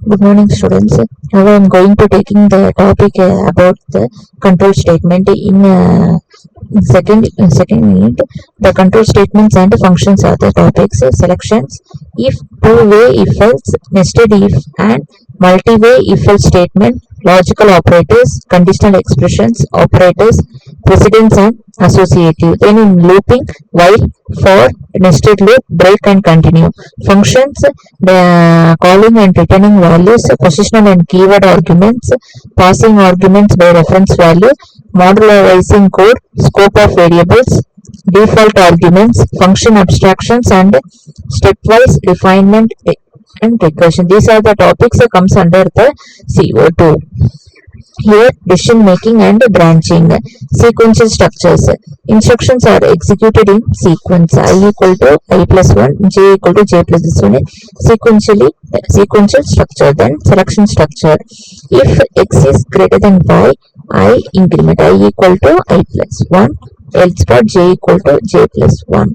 Good morning, students. Now I am going to taking the topic about the control statement in second unit. The control statements and functions are the topics. Selections: if, two-way if else, nested if, and multi-way if else statement, logical operators, conditional expressions, operators, precedence and associative. Then in looping, while, for, nested loop, break and continue. Functions: the calling and returning values, positional and keyword arguments, passing arguments by reference value, modularizing code, scope of variables, default arguments, function abstractions, and stepwise refinement and recursion. These are the topics that comes under the CO2. Here, decision making and branching. Sequential structures. Instructions are executed in sequence. I equal to I plus 1, j equal to j plus this one. Sequential structure. Then selection structure. If x is greater than y, I increment I equal to I plus 1, else for j equal to j plus 1.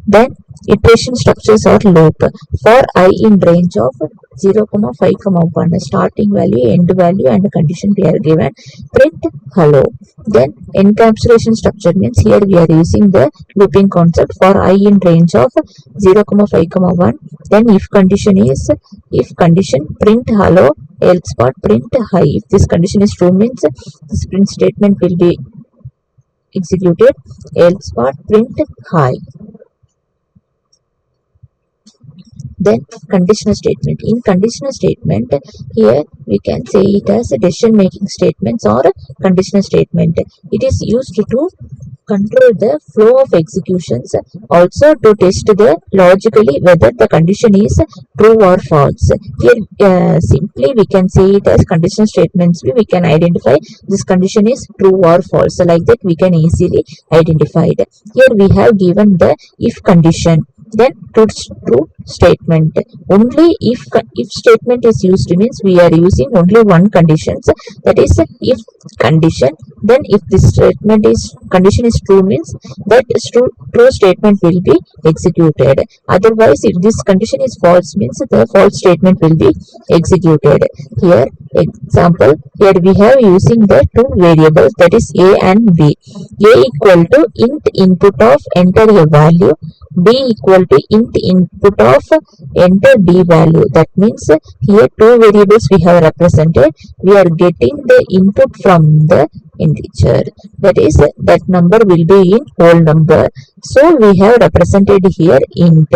Then iteration structures are loop. For I in range of 0, 5, 1, starting value, end value, and condition we are given. Print hello. Then encapsulation structure means here we are using the looping concept for I in range of 0, 5, 1. Then if condition print hello, else for print hi. If this condition is true means this print statement will be executed, else for print hi. Then conditional statement. In conditional statement, here we can say it as a decision making statements or a conditional statement. It is used to control the flow of executions, also to test the logically whether the condition is true or false. Here simply we can say it as conditional statements. We can identify this condition is true or false. Like that we can easily identify it. Here we have given the if condition. Then true statement. Only if statement is used means we are using only one conditions, that is if condition. Then if this condition is true means that true statement will be executed. Otherwise, if this condition is false means the false statement will be executed. Here example, here we have using the two variables, that is a and b. A equal to int input of enter a value, b equal to int input of enter b value. That means here two variables we have represented. We are getting the input from the integer, that is that number will be in whole number. So we have represented here int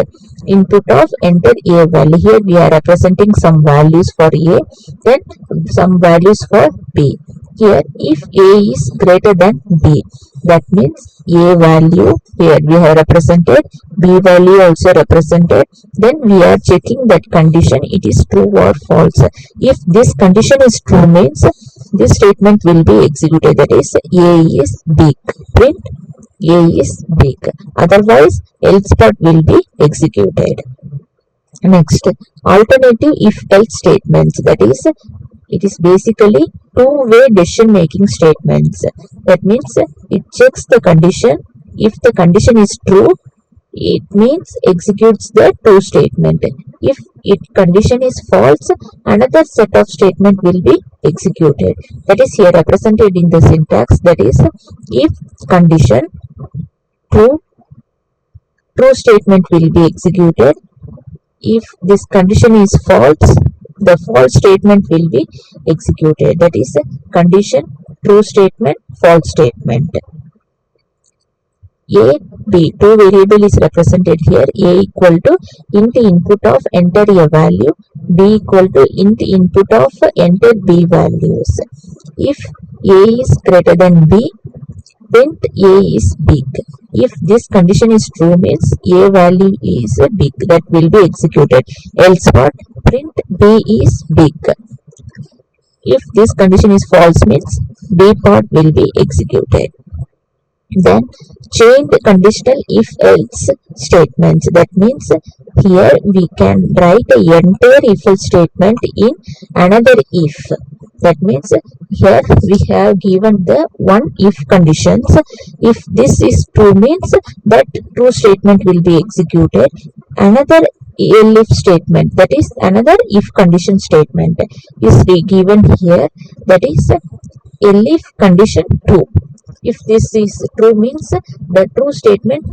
input of enter a value. Here we are representing some values for a, then some values for b. Here if a is greater than b, that means a value here we have represented, b value also represented. Then we are checking that condition it is true or false. If this condition is true means this statement will be executed, that is a is big, print a is big. Otherwise else part will be executed. Next, alternative if else statements, that is it is basically two-way decision making statements. That means it checks the condition. If the condition is true, it means executes the true statement. If condition is false, another set of statement will be executed. That is here represented in the syntax, that is if condition true statement will be executed. If this condition is false, the false statement will be executed. That is condition true statement, false statement. A, B, two variable is represented here. A equal to int input of enter a value, B equal to int input of enter B values. If A is greater than B, print A is big. If this condition is true means A value is big, that will be executed. Else what? Print B is big. If this condition is false means B part will be executed. Then chained conditional if else statements. That means here we can write a entire if else statement in another if. That means here we have given the one if conditions. If this is true means that true statement will be executed. Another if statement, that is another if condition statement is given here, that is if condition true. If this is true means the true statement,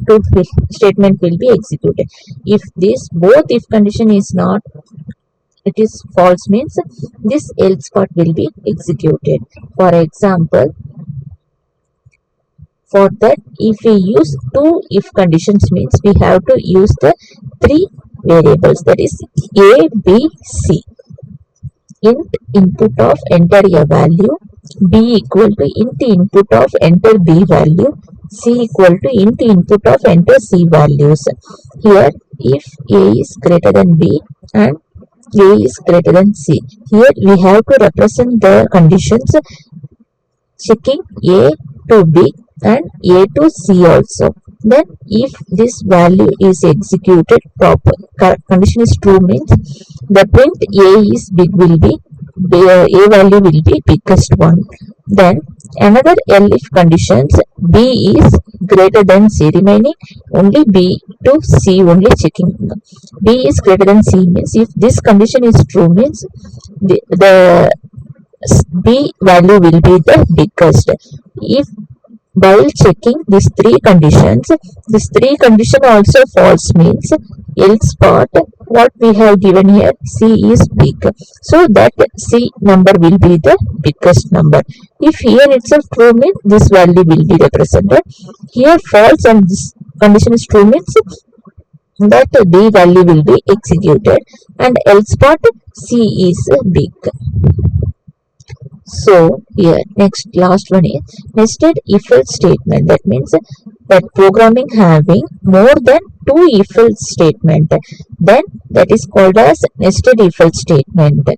statement will be executed. If this both if condition is not, it is false means this else part will be executed. For example, for that, if we use two if conditions means we have to use the three variables, that is a, b, c. Int input of enter a value, b equal to int input of enter b value, c equal to int input of enter c values. Here if a is greater than b and a is greater than c, here we have to represent the conditions checking a to b and a to c also. Then if this value is executed proper, condition is true means the print a is big will be a value will be biggest one. Then another if conditions, b is greater than c, remaining only b to c only checking. B is greater than c means if this condition is true means the b value will be the biggest. If while checking these three conditions, this three condition also false means else part what we have given here, c is big, so that c number will be the biggest number. If here itself true means this value will be represented, here false and this condition is true means that b value will be executed, and else part c is big. So here next last one is nested if else statement. That means that programming having more than two if else statement, then that is called as nested if else statement.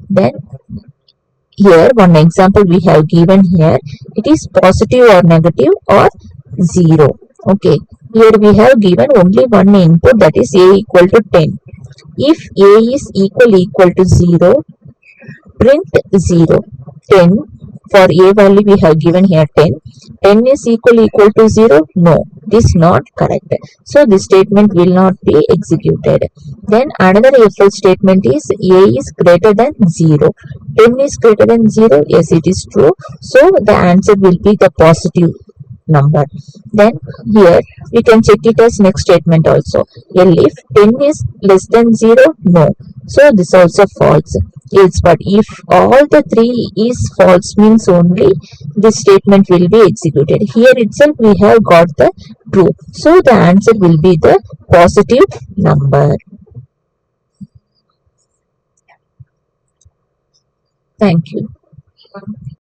Then here one example we have given here, it is positive or negative or 0. Okay, here we have given only one input, that is a equal to 10. If a is equal to 0, print 0. 10 for a value we have given here 10. 10 is equal to 0, no, this is not correct, so this statement will not be executed. Then another if else statement is a is greater than 0. 10 is greater than 0, yes it is true, so the answer will be the positive number. Then here we can check it as next statement also, if 10 is less than 0, no, so this also false. Else but if all the three is false means only this statement will be executed. Here itself we have got the true, so the answer will be the positive number. Thank you.